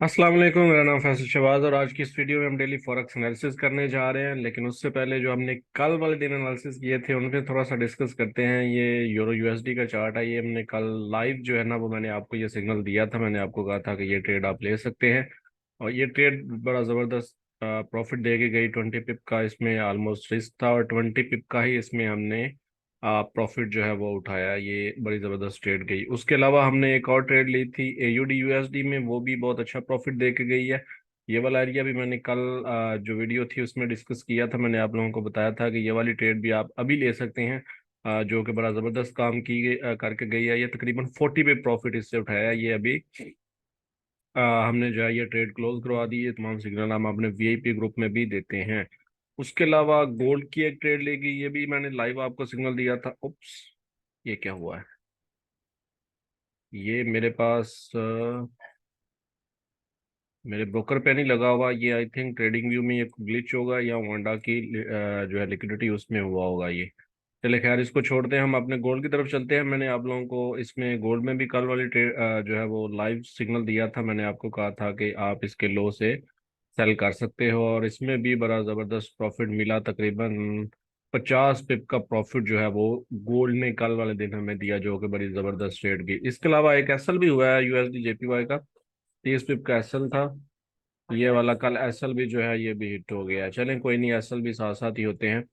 अस्सलाम वालेकुम। मेरा नाम फैसल शहबाज और आज की इस वीडियो में हम डेली फॉरेक्स एनालिसिस करने जा रहे हैं। लेकिन उससे पहले जो हमने कल वाले दिन एनालिसिस किए थे उन पे थोड़ा सा डिस्कस करते हैं। ये यूरो यूएसडी का चार्ट है, ये हमने कल लाइव जो है ना वो मैंने आपको ये सिग्नल दिया था। मैंने आपको कहा था कि ये ट्रेड आप ले सकते हैं और ये ट्रेड बड़ा ज़बरदस्त प्रॉफिट दे के गई। 20 पिप का इसमें ऑलमोस्ट रिस्क था और 20 पिप का ही इसमें हमने प्रॉफिट जो है वो उठाया। ये बड़ी ज़बरदस्त ट्रेड गई। उसके अलावा हमने एक और ट्रेड ली थी एयूडी यूएसडी में, वो भी बहुत अच्छा प्रॉफिट दे के गई है। ये वाला एरिया भी मैंने कल जो वीडियो थी उसमें डिस्कस किया था। मैंने आप लोगों को बताया था कि ये वाली ट्रेड भी आप अभी ले सकते हैं, जो कि बड़ा ज़बरदस्त काम की गई करके गई है। ये तकरीबन 40 पे प्रॉफिट इससे उठाया है। ये अभी हमने जो है ये ट्रेड क्लोज करवा दी। ये तमाम सिग्नल हम अपने वीआईपी ग्रुप में भी देते हैं। उसके अलावा गोल्ड की एक ट्रेड लेगी, ये भी मैंने लाइव आपको सिग्नल दिया था। उप्स, ये क्या हुआ है? ये मेरे पास मेरे ब्रोकर पे नहीं लगा हुआ। ये आई थिंक ट्रेडिंग व्यू में ये ग्लिच होगा या वांडा की जो है लिक्विडिटी उसमें हुआ होगा ये। चले खैर, इसको छोड़ते हैं, हम अपने गोल्ड की तरफ चलते हैं। मैंने आप लोगों को इसमें गोल्ड में भी कल वाली ट्रेड जो है वो लाइव सिग्नल दिया था। मैंने आपको कहा था कि आप इसके लो से सेल कर सकते हो और इसमें भी बड़ा ज़बरदस्त प्रॉफिट मिला। तकरीबन 50 पिप का प्रॉफिट जो है वो गोल्ड ने कल वाले दिन हमें दिया, जो कि बड़ी ज़बरदस्त ट्रेड की। इसके अलावा एक एसएल भी हुआ है यूएसडी जेपीवाई का। 30 पिप का एसएल था ये वाला। कल एसएल भी जो है ये भी हिट हो गया। चलें कोई नहीं, एसएल भी साथ साथ ही होते हैं।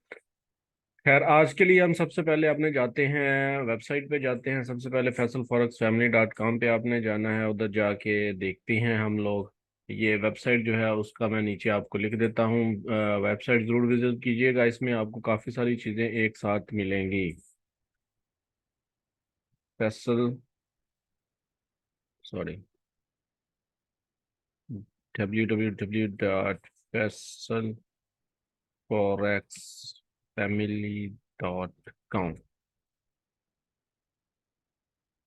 खैर, आज के लिए हम सबसे पहले अपने जाते हैं वेबसाइट पे जाते हैं। सबसे पहले फैसल फॉरेक्स फैमिली.com पे आपने जाना है। उधर जाके देखते हैं हम लोग। ये वेबसाइट जो है उसका मैं नीचे आपको लिख देता हूँ। वेबसाइट ज़रूर विजिट कीजिएगा, इसमें आपको काफ़ी सारी चीज़ें एक साथ मिलेंगी। फैसल, सॉरी, www.फैसलफॉरेक्सफैमिली.com।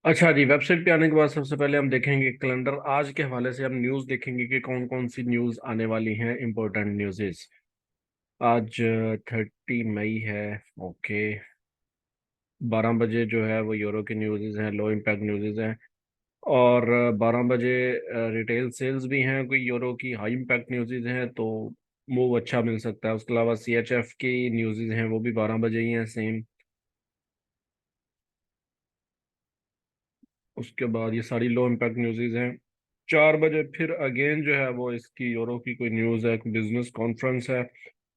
अच्छा जी, वेबसाइट पे आने के बाद सबसे पहले हम देखेंगे कैलेंडर। आज के हवाले से हम न्यूज़ देखेंगे कि कौन कौन सी न्यूज़ आने वाली हैं, इंपॉर्टेंट न्यूज़ेस। आज 30 मई है। ओके, 12 बजे जो है वो यूरो की न्यूज़ेस हैं, लो इम्पैक्ट न्यूज़ेस हैं। और 12 बजे रिटेल सेल्स भी हैं, कोई यूरो की हाई इम्पैक्ट न्यूज़ेस हैं तो मूव अच्छा मिल सकता है। उसके अलावा सीएचएफ की न्यूज़ेस हैं, वो भी 12 बजे ही हैं सेम। उसके बाद ये सारी लो इम्पैक्ट न्यूज़ेस हैं। 4 बजे फिर अगेन जो है वो इसकी यूरो की कोई न्यूज़ है, बिजनेस कॉन्फ्रेंस है।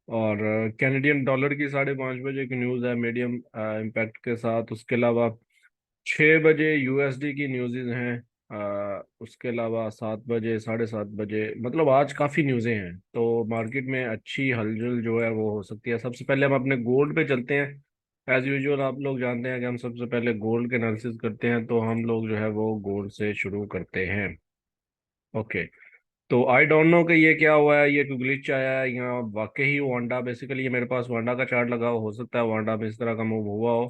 और कैनेडियन डॉलर की 5:30 बजे की न्यूज़ है मीडियम इम्पैक्ट के साथ। उसके अलावा 6 बजे यूएसडी की न्यूज़ेस हैं। उसके अलावा 7 बजे, 7:30 बजे, मतलब आज काफ़ी न्यूज़ें हैं तो मार्केट में अच्छी हलचल जो है वो हो सकती है। सबसे पहले हम अपने गोल्ड पे चलते हैं। एज यूजुअल आप लोग जानते हैं कि हम सबसे पहले गोल्ड के एनालिसिस करते हैं, तो हम लोग जो है वो गोल्ड से शुरू करते हैं। ओके, तो आई डोंट नो कि ये क्या हुआ है, ये कोई ग्लिच आया है या वाकई ही वांडा, बेसिकली ये मेरे पास वांडा का चार्ट लगा हो सकता है वांडा में इस तरह का मूव हुआ हो।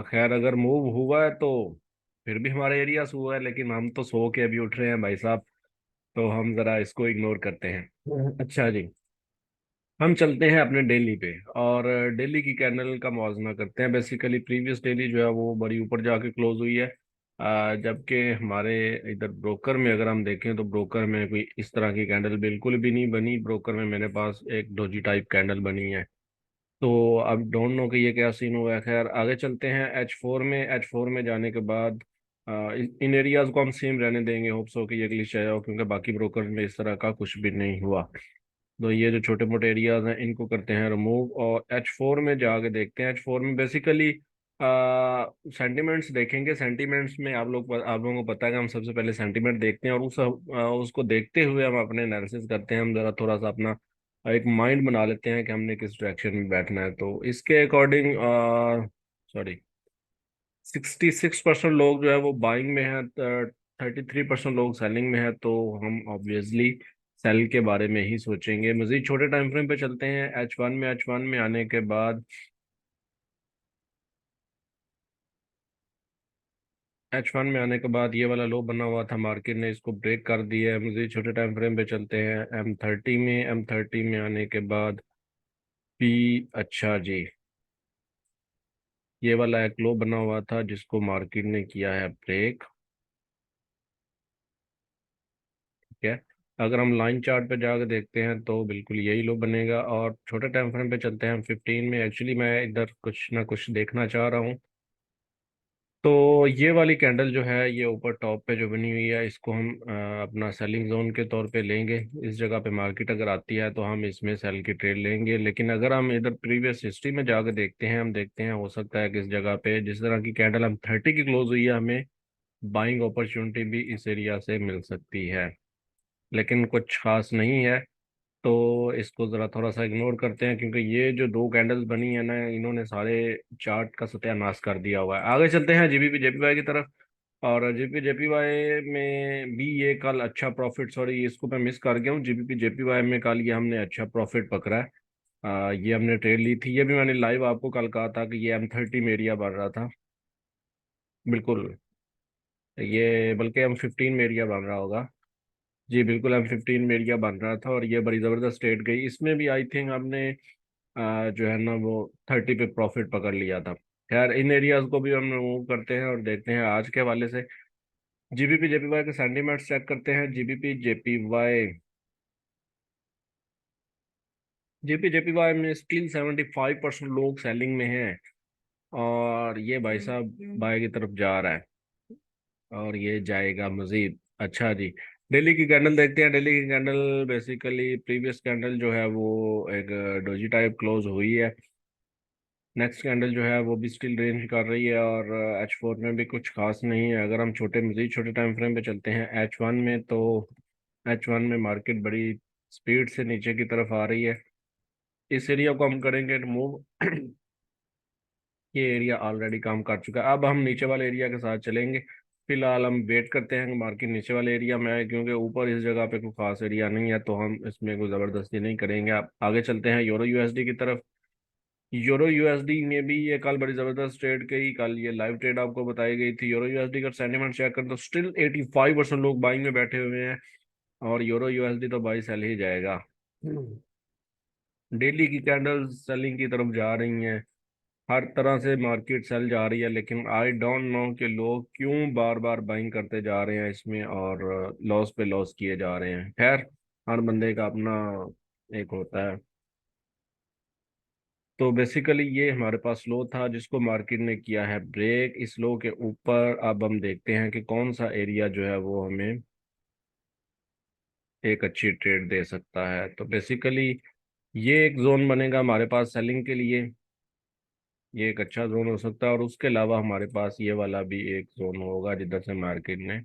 खैर, अगर मूव हुआ है तो फिर भी हमारे एरिया से हुआ है, लेकिन हम तो सो के अभी उठ रहे हैं भाई साहब, तो हम जरा इसको इग्नोर करते हैं। अच्छा जी, हम चलते हैं अपने डेली पे और डेली की कैंडल का मुआवजा करते हैं। बेसिकली प्रीवियस डेली जो है वो बड़ी ऊपर जाके क्लोज हुई है। जबकि हमारे इधर ब्रोकर में अगर हम देखें तो ब्रोकर में कोई इस तरह की कैंडल बिल्कुल भी नहीं बनी। ब्रोकर में मेरे पास एक डोजी टाइप कैंडल बनी है। तो अब डोंट नो कि ये क्या सीन हुआ है। खैर, आगे चलते हैं एच फोर में जाने के बाद इन एरियाज को हम सेम रहने देंगे। होप्स हो कि ये ग्लिच आया हो, क्योंकि बाकी ब्रोकर में इस तरह का कुछ भी नहीं हुआ। तो ये जो छोटे मोटे एरियाज हैं इनको करते हैं रिमूव और एच फोर में जाके देखते हैं। एच फोर में बेसिकली सेंटिमेंट्स देखेंगे। सेंटिमेंट्स में आप लोगों को पता है कि हम सबसे पहले सेंटिमेंट देखते हैं और उसको देखते हुए हम अपने एनालिसिस करते हैं। हम ज़रा थोड़ा सा अपना एक माइंड बना लेते हैं कि हमने किस डायरेक्शन में बैठना है। तो इसके अकॉर्डिंग सॉरी, 66% लोग जो है वो बाइंग में है, 33% लोग सेलिंग में है। तो हम ऑब्वियसली सेल के बारे में ही सोचेंगे। मजीद छोटे टाइम फ्रेम पे चलते हैं। एच वन में आने के बाद ये वाला लो बना हुआ था, मार्केट ने इसको ब्रेक कर दिया है। मजीद छोटे टाइम फ्रेम पे चलते हैं। एम थर्टी में आने के बाद भी, अच्छा जी, ये वाला एक लो बना हुआ था जिसको मार्केट ने किया है ब्रेक। ठीक है। अगर हम लाइन चार्ट पे जाकर देखते हैं तो बिल्कुल यही लो बनेगा। और छोटे टाइम फ्रेम पे चलते हैं हम 15 में। एक्चुअली मैं इधर कुछ ना कुछ देखना चाह रहा हूँ। तो ये वाली कैंडल जो है ये ऊपर टॉप पे जो बनी हुई है, इसको हम अपना सेलिंग जोन के तौर पे लेंगे। इस जगह पे मार्केट अगर आती है तो हम इसमें सेल की ट्रेड लेंगे। लेकिन अगर हम इधर प्रीवियस हिस्ट्री में जाकर देखते हैं, हम देखते हैं हो सकता है कि इस जगह पे जिस तरह की कैंडल हम 30 की क्लोज हुई है, हमें बाइंग अपॉर्चुनिटी भी इस एरिया से मिल सकती है। लेकिन कुछ खास नहीं है, तो इसको ज़रा थोड़ा सा इग्नोर करते हैं, क्योंकि ये जो दो कैंडल्स बनी है ना, इन्होंने सारे चार्ट का सत्यानाश कर दिया हुआ है। आगे चलते हैं जीबीपी जेपीवाई की तरफ। और जीबीपी जेपीवाई में भी ये कल अच्छा प्रॉफिट, सॉरी इसको मैं मिस कर गया हूँ। जीबीपी जेपीवाई में कल ये हमने अच्छा प्रॉफिट पकड़ा है। ये हमने ट्रेड ली थी, ये भी मैंने लाइव आपको कल कहा था कि ये M30 में एरिया बढ़ रहा था। बिल्कुल, ये बल्कि M15 में एरिया बन रहा होगा। जी बिल्कुल, M15 में एरिया बन रहा था और ये बड़ी ज़बरदस्त ट्रेड गई। इसमें भी आई थिंक हमने जो है ना वो 30 पे प्रॉफिट पकड़ लिया था। खैर, इन एरियाज को भी हम मूव करते हैं और देखते हैं आज के हवाले से। जीबीपी जेपीवाई के सेंटीमेंट्स चेक करते हैं। जीबीपी जेपीवाई में स्टिल 75% लोग सेलिंग में हैं। और ये भाई साहब बाय की तरफ जा रहा है और ये जाएगा मजीद। अच्छा जी, दिल्ली की कैंडल देखते हैं। दिल्ली की कैंडल बेसिकली प्रीवियस कैंडल जो है वो एक डोजी टाइप क्लोज हुई है। नेक्स्ट कैंडल जो है वो भी स्टिल रेंज कर रही है और H4 में भी कुछ खास नहीं है। अगर हम मजीद छोटे टाइम फ्रेम पे चलते हैं H1 में, तो H1 में मार्केट बड़ी स्पीड से नीचे की तरफ आ रही है। इस एरिया को हम करेंगे मूव। ये एरिया ऑलरेडी काम कर चुका है। अब हम नीचे वाले एरिया के साथ चलेंगे। फिलहाल हम वेट करते हैं कि मार्केट नीचे वाले एरिया में आए, क्योंकि ऊपर इस जगह पे कोई खास एरिया नहीं है, तो हम इसमें कोई ज़बरदस्ती नहीं करेंगे। अब आगे चलते हैं यूरो यूएसडी की तरफ। यूरो यूएसडी में भी ये कल बड़ी जबरदस्त ट्रेड गई। कल ये लाइव ट्रेड आपको बताई गई थी। यूरो यूएसडी का सेंटीमेंट चेक करें तो स्टिल 85% लोग बाइंग में बैठे हुए हैं और यूरो यूएसडी तो बाई सेल ही जाएगा। डेली की कैंडल्स सेलिंग की तरफ जा रही हैं। हर तरह से मार्केट सेल जा रही है, लेकिन आई डोंट नो कि लोग क्यों बार बार बाइंग करते जा रहे हैं इसमें और लॉस पे लॉस किए जा रहे हैं। खैर, हर बंदे का अपना एक होता है। तो बेसिकली ये हमारे पास लो था जिसको मार्केट ने किया है ब्रेक। इस लो के ऊपर अब हम देखते हैं कि कौन सा एरिया जो है वो हमें एक अच्छी ट्रेड दे सकता है। तो बेसिकली ये एक जोन बनेगा हमारे पास सेलिंग के लिए। ये एक अच्छा जोन हो सकता है और उसके अलावा हमारे पास ये वाला भी एक जोन होगा जिधर से मार्केट ने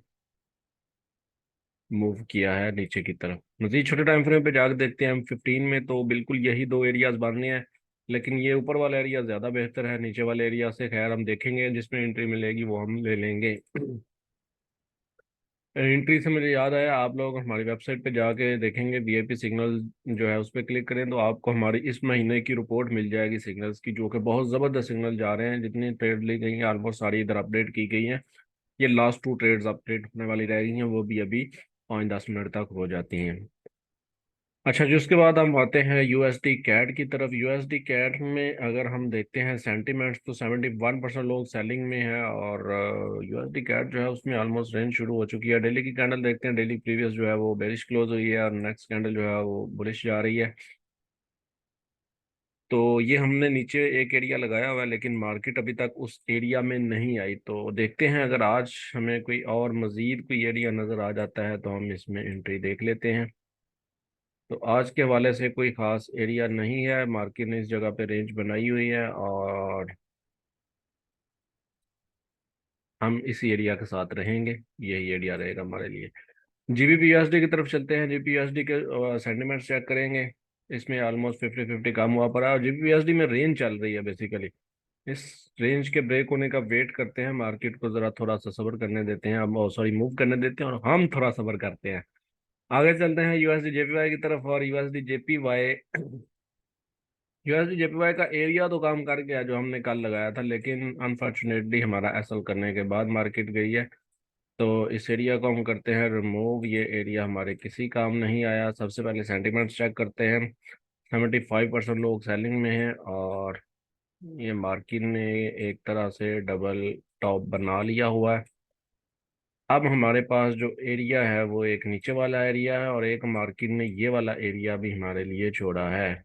मूव किया है नीचे की तरफ। मजीद छोटे टाइम फ्रेम पे जाकर देखते हैं हम 15 में, तो बिल्कुल यही दो एरियाज बनने हैं। लेकिन ये ऊपर वाला एरिया ज़्यादा बेहतर है नीचे वाले एरिया से। खैर, हम देखेंगे, जिसमें एंट्री मिलेगी वो हम ले लेंगे। एंट्री से मुझे याद आया, आप लोग हमारी वेबसाइट पे जाके देखेंगे, वीआईपी सिग्नल जो है उस पर क्लिक करें तो आपको हमारी इस महीने की रिपोर्ट मिल जाएगी सिग्नल्स की, जो कि बहुत ज़बरदस्त सिग्नल जा रहे हैं। जितनी ट्रेड ली गई हैं ऑलमोस्ट सारी इधर अपडेट की गई हैं। ये लास्ट 2 ट्रेड्स अपडेट होने वाली रह गई हैं, वो भी अभी 5-10 मिनट तक हो जाती हैं। अच्छा जी, उसके बाद हम आते हैं यूएसडी कैट की तरफ। यूएसडी कैट में अगर हम देखते हैं सेंटीमेंट्स, तो 71% लोग सेलिंग में हैं और यूएसडी कैट जो है उसमें ऑलमोस्ट रेंज शुरू हो चुकी है। डेली की कैंडल देखते हैं। डेली प्रीवियस जो है वो बेरिश क्लोज हुई है और नेक्स्ट कैंडल जो है वो बुलिश जा रही है। तो ये हमने नीचे एक एरिया लगाया हुआ है, लेकिन मार्केट अभी तक उस एरिया में नहीं आई। तो देखते हैं, अगर आज हमें कोई और मजीद कोई एरिया नज़र आ जाता है तो हम इसमें एंट्री देख लेते हैं। तो आज के हवाले से कोई ख़ास एरिया नहीं है। मार्केट ने इस जगह पे रेंज बनाई हुई है और हम इसी एरिया के साथ रहेंगे। यही एरिया रहेगा हमारे लिए। जीबीपी यूएसडी की तरफ चलते हैं। जीबीपी यूएसडी के सेंटीमेंट्स चेक करेंगे। इसमें ऑलमोस्ट 50-50 कम हुआ पड़ा है और जीबीपी यूएसडी में रेंज चल रही है बेसिकली। इस रेंज के ब्रेक होने का वेट करते हैं। मार्केट को ज़रा थोड़ा सा सब्र करने देते हैं, हम सॉरी मूव करने देते हैं और हम थोड़ा सब्र करते हैं। आगे चलते हैं यूएसडी जेपीवाई की तरफ। और यूएसडी जेपीवाई का एरिया तो काम कर गया जो हमने कल लगाया था, लेकिन अनफॉर्चुनेटली हमारा एसएल करने के बाद मार्केट गई है। तो इस एरिया को हम करते हैं रिमूव। ये एरिया हमारे किसी काम नहीं आया। सबसे पहले सेंटीमेंट्स चेक करते हैं। 75% लोग सेलिंग में हैं और ये मार्केट ने एक तरह से डबल टॉप बना लिया हुआ है। अब हमारे पास जो एरिया है वो एक नीचे वाला एरिया है, और एक मार्केट ने ये वाला एरिया भी हमारे लिए छोड़ा है।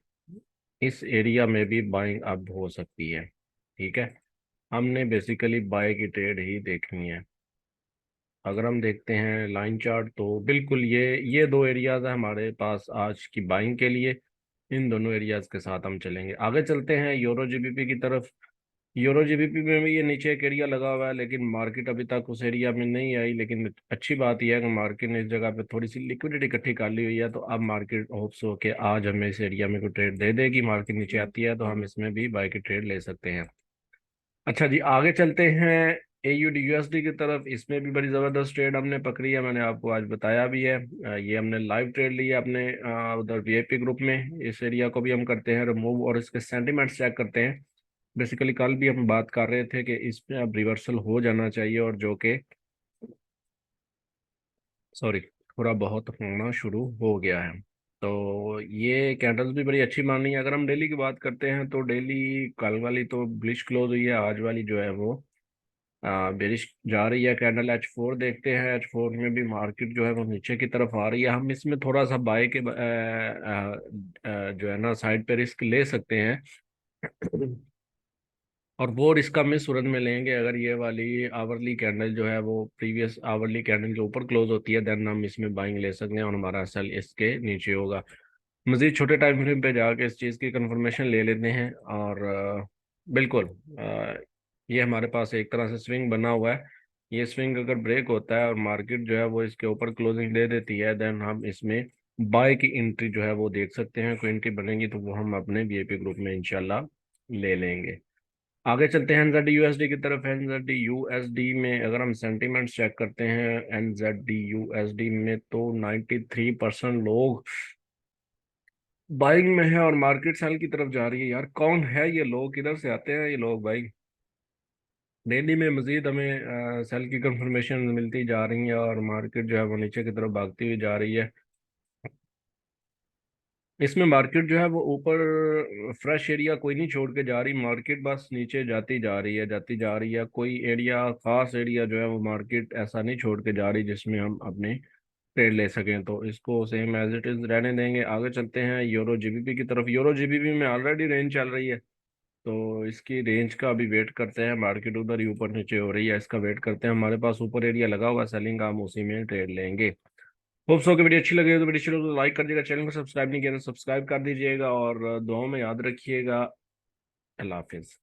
इस एरिया में भी बाइंग अब हो सकती है। ठीक है, हमने बेसिकली बाय की ट्रेड ही देखनी है। अगर हम देखते हैं लाइन चार्ट, तो बिल्कुल ये दो एरियाज है हमारे पास आज की बाइंग के लिए। इन दोनों एरियाज के साथ हम चलेंगे। आगे चलते हैं यूरो जीबीपी की तरफ। यूरो जीबीपी में भी ये नीचे एक एरिया लगा हुआ है, लेकिन मार्केट अभी तक उस एरिया में नहीं आई। लेकिन अच्छी बात यह है कि मार्केट ने इस जगह पे थोड़ी सी लिक्विडिटी इकट्ठी कर ली हुई है, तो अब मार्केट होप्स हो के आज हमें इस एरिया में कोई ट्रेड दे देगी। मार्केट नीचे आती है तो हम इसमें भी बाय की ट्रेड ले सकते हैं। अच्छा जी, आगे चलते हैं AUD USD की तरफ। इसमें भी बड़ी ज़बरदस्त ट्रेड हमने पकड़ी है, मैंने आपको आज बताया भी है। ये हमने लाइव ट्रेड लिया अपने उधर VIP ग्रुप में। इस एरिया को भी हम करते हैं रिमूव और इसके सेंटीमेंट्स चेक करते हैं। बेसिकली कल भी हम बात कर रहे थे कि इसमें अब रिवर्सल हो जाना चाहिए, और जो कि सॉरी थोड़ा बहुत होना शुरू हो गया है। तो ये कैंडल्स भी बड़ी अच्छी मान रही है। अगर हम डेली की बात करते हैं तो डेली कल वाली तो ब्लिश क्लोज हुई है, आज वाली जो है वो बेरिश जा रही है। कैंडल H4 देखते हैं। H4 में भी मार्केट जो है वो नीचे की तरफ आ रही है। हम इसमें थोड़ा सा बाय के जो है ना साइड पे रिस्क ले सकते हैं। और वो रिस्क हम इस सूरत में लेंगे, अगर ये वाली आवरली कैंडल जो है वो प्रीवियस आवरली कैंडल के ऊपर क्लोज होती है, देन हम इसमें बाइंग ले सकते हैं और हमारा सेल इसके नीचे होगा। मजीद छोटे टाइम फ्रेम पे जाके इस चीज़ की कंफर्मेशन ले लेते हैं। और बिल्कुल ये हमारे पास एक तरह से स्विंग बना हुआ है। ये स्विंग अगर ब्रेक होता है और मार्केट जो है वो इसके ऊपर क्लोजिंग दे देती है, देन हम इसमें बाय की एंट्री जो है वो देख सकते हैं। कोई एंट्री बनेगी तो वो हम अपने VIP ग्रुप में इंशाल्लाह ले लेंगे। आगे चलते हैं NZD USD की तरफ। NZD USD में अगर हम सेंटीमेंट्स चेक करते हैं NZD USD में, तो 93% लोग बाइंग में है और मार्केट सेल की तरफ जा रही है। यार कौन है ये लोग, किधर से आते हैं ये लोग भाई? डेली में मजीद हमें सेल की कंफर्मेशन मिलती जा रही है और मार्केट जो है वो नीचे की तरफ भागती हुई जा रही है। इसमें मार्केट जो है वो ऊपर फ्रेश एरिया कोई नहीं छोड़ के जा रही। मार्केट बस नीचे जाती जा रही है, जाती जा रही है। कोई एरिया, खास एरिया जो है वो मार्केट ऐसा नहीं छोड़ के जा रही जिसमें हम अपने ट्रेड ले सकें। तो इसको सेम एज इट इज रहने देंगे। आगे चलते हैं यूरो जीबीपी की तरफ। यूरो जीबीपी में ऑलरेडी रेंज चल रही है, तो इसकी रेंज का अभी वेट करते हैं। मार्केट उधर ही ऊपर नीचे हो रही है, इसका वेट करते हैं। हमारे पास ऊपर एरिया लगा हुआ सेलिंग का, हम उसी में ट्रेड लेंगे। होप सो कि वीडियो अच्छी लगी हो तो वीडियो अच्छी लगे तो लाइक कर दीजिएगा, चैनल को सब्सक्राइब नहीं किया तो सब्सक्राइब कर दीजिएगा, और दुआओं में याद रखिएगा। अल्लाह हाफिज़।